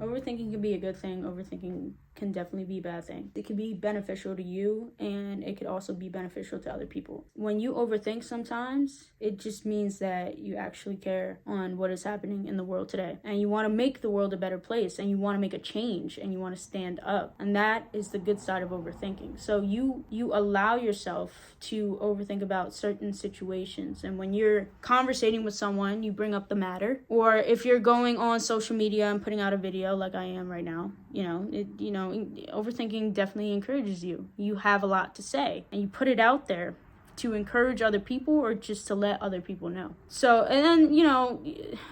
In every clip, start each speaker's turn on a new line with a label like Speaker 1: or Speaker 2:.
Speaker 1: Overthinking can be a good thing. Overthinking can definitely be a bad thing. It can be beneficial to you, and it could also be beneficial to other people. When you overthink sometimes, it just means that you actually care on what is happening in the world today. And you want to make the world a better place, and you want to make a change, and you want to stand up. And that is the good side of overthinking. So you allow yourself to overthink about certain situations. And when you're conversating with someone, you bring up the matter. Or if you're going on social media and putting out a video like I am right now, overthinking definitely encourages you. You have a lot to say, and you put it out there to encourage other people or just to let other people know. So, and then,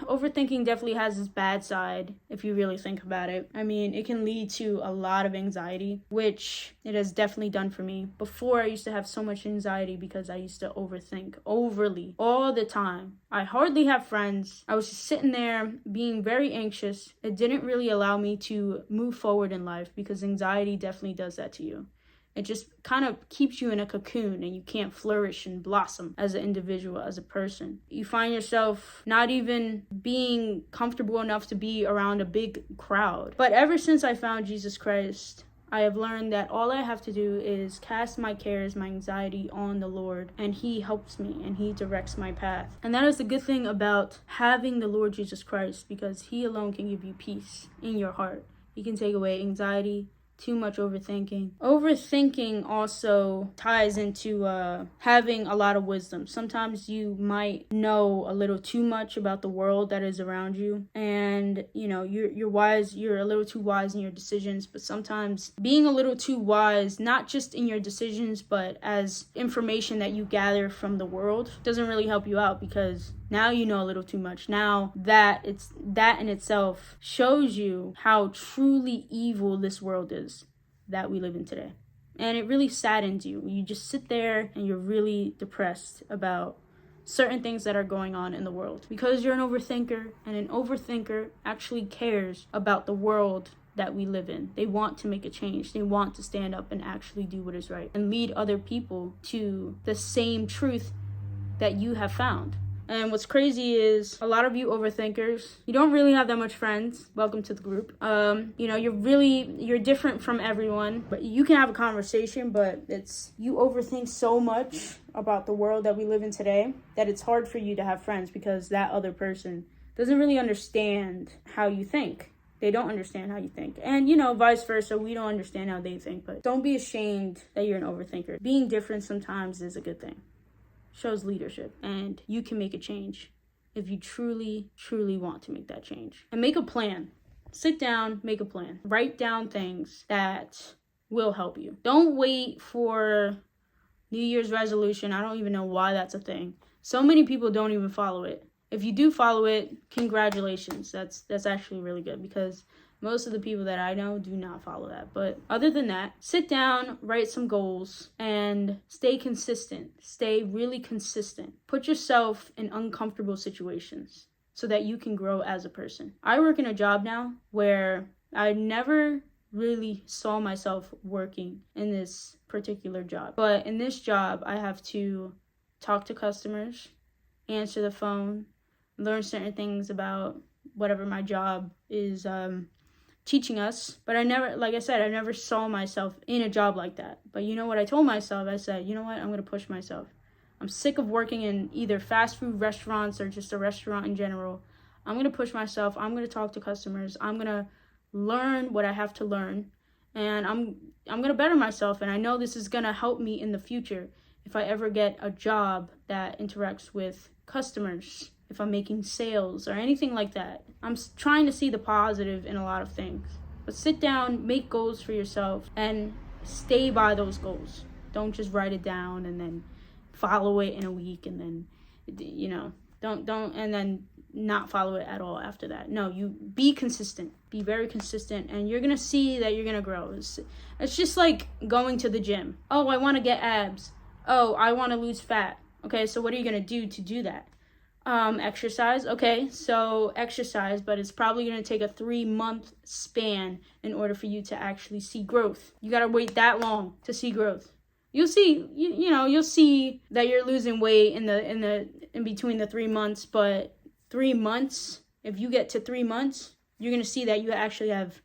Speaker 1: overthinking definitely has its bad side if you really think about it. I mean, it can lead to a lot of anxiety, which it has definitely done for me. Before, I used to have so much anxiety because I used to overthink overly all the time. I hardly have friends. I was just sitting there being very anxious. It didn't really allow me to move forward in life because anxiety definitely does that to you. It just kind of keeps you in a cocoon and you can't flourish and blossom as an individual, as a person. You find yourself not even being comfortable enough to be around a big crowd. But ever since I found Jesus Christ, I have learned that all I have to do is cast my cares, my anxiety on the Lord, and He helps me and He directs my path. And that is the good thing about having the Lord Jesus Christ, because He alone can give you peace in your heart. He can take away anxiety, too much overthinking. Overthinking also ties into having a lot of wisdom. Sometimes you might know a little too much about the world that is around you, and you're wise. You're a little too wise in your decisions. But sometimes being a little too wise, not just in your decisions, but as information that you gather from the world, doesn't really help you out, because now you know a little too much. Now that in itself shows you how truly evil this world is that we live in today. And it really saddens you. You just sit there and you're really depressed about certain things that are going on in the world, because you're an overthinker, and an overthinker actually cares about the world that we live in. They want to make a change. They want to stand up and actually do what is right and lead other people to the same truth that you have found. And what's crazy is a lot of you overthinkers, you don't really have that much friends. Welcome to the group. You're different from everyone, but you can have a conversation, but you overthink so much about the world that we live in today that it's hard for you to have friends, because that other person doesn't really understand how you think. They don't understand how you think. And, vice versa. We don't understand how they think, but don't be ashamed that you're an overthinker. Being different sometimes is a good thing. Shows leadership, and you can make a change if you truly want to make that change. And make a plan. Sit down, make a plan. Write down things that will help you. Don't wait for New Year's resolution. I don't even know why that's a thing. So many people don't even follow it. If you do follow it, congratulations. That's actually really good, because most of the people that I know do not follow that. But other than that, sit down, write some goals, and stay consistent. Stay really consistent. Put yourself in uncomfortable situations so that you can grow as a person. I work in a job now where I never really saw myself working in this particular job. But in this job, I have to talk to customers, answer the phone, learn certain things about whatever my job is teaching us. But I never saw myself in a job like that. But you know what I told myself? I said, you know what? I'm going to push myself. I'm sick of working in either fast food restaurants or just a restaurant in general. I'm going to push myself. I'm going to talk to customers. I'm going to learn what I have to learn. And I'm going to better myself. And I know this is going to help me in the future if I ever get a job that interacts with customers, if I'm making sales or anything like that. I'm trying to see the positive in a lot of things. But sit down, make goals for yourself, and stay by those goals. Don't just write it down and then follow it in a week and then, don't and then not follow it at all after that. No, you be consistent. Be very consistent, and you're going to see that you're going to grow. It's just like going to the gym. Oh, I want to get abs. Oh, I want to lose fat. Okay, so what are you going to do that? Exercise. Okay, so exercise, but it's probably going to take a 3-month span in order for you to actually see growth. You got to wait that long to see growth. You'll see, you'll see that you're losing weight in between the 3 months, but 3 months, if you get to 3 months, You're going to see that you actually have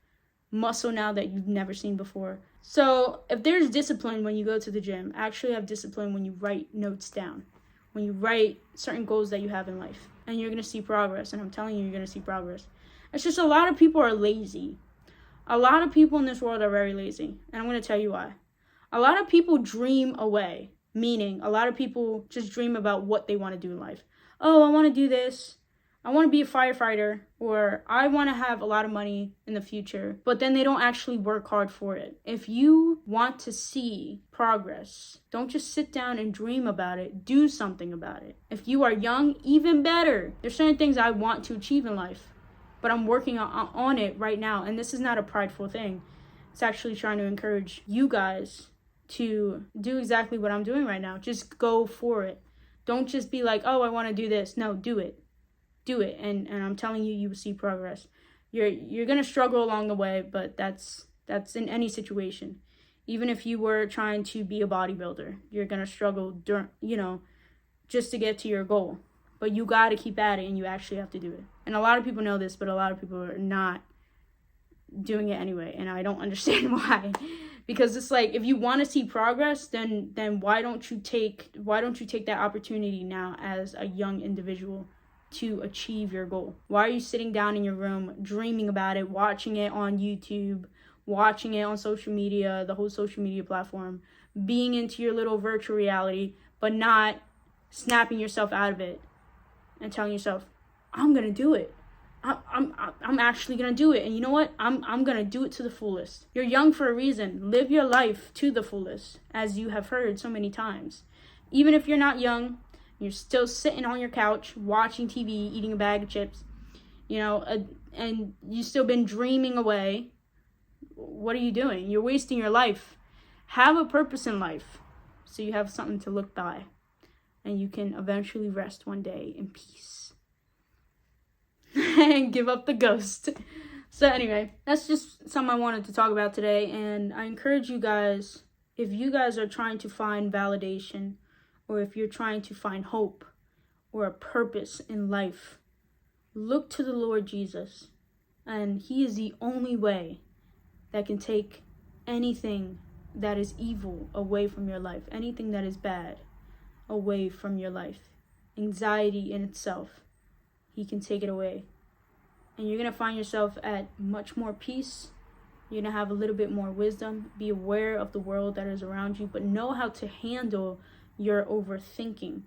Speaker 1: muscle now that you've never seen before. So if there's discipline when you go to the gym, actually have discipline when you write notes down, when you write certain goals that you have in life, and you're going to see progress. And I'm telling you, you're going to see progress. It's just a lot of people are lazy. A lot of people in this world are very lazy, and I'm going to tell you why. A lot of people dream away, meaning a lot of people just dream about what they want to do in life. Oh, I want to do this. I want to be a firefighter, or I want to have a lot of money in the future, but then they don't actually work hard for it. If you want to see progress, don't just sit down and dream about it, do something about it. If you are young, even better. There's certain things I want to achieve in life, but I'm working on it right now, and this is not a prideful thing. It's actually trying to encourage you guys to do exactly what I'm doing right now. Just go for it. Don't just be like, oh, I want to do this. No, do it. Do it, and I'm telling you, you will see progress. You're gonna struggle along the way, but that's in any situation. Even if you were trying to be a bodybuilder, you're gonna struggle just to get to your goal. But you gotta keep at it, and you actually have to do it. And a lot of people know this, but a lot of people are not doing it anyway, and I don't understand why. Because it's like, if you want to see progress, then why don't you take that opportunity now as a young individual to achieve your goal? Why are you sitting down in your room dreaming about it, watching it on YouTube, watching it on social media, the whole social media platform, being into your little virtual reality, but not snapping yourself out of it and telling yourself, I'm gonna do it. I'm actually gonna do it, and you know what? I'm gonna do it to the fullest. You're young for a reason. Live your life to the fullest, as you have heard so many times. Even if you're not young, you're still sitting on your couch, watching TV, eating a bag of chips, and you've still been dreaming away. What are you doing? You're wasting your life. Have a purpose in life so you have something to look by, and you can eventually rest one day in peace and give up the ghost. So anyway, that's just something I wanted to talk about today, and I encourage you guys, if you guys are trying to find validation, or if you're trying to find hope or a purpose in life, look to the Lord Jesus. And he is the only way that can take anything that is evil away from your life, anything that is bad away from your life. Anxiety in itself, he can take it away. And you're going to find yourself at much more peace. You're going to have a little bit more wisdom. Be aware of the world that is around you, but know how to handle your overthinking.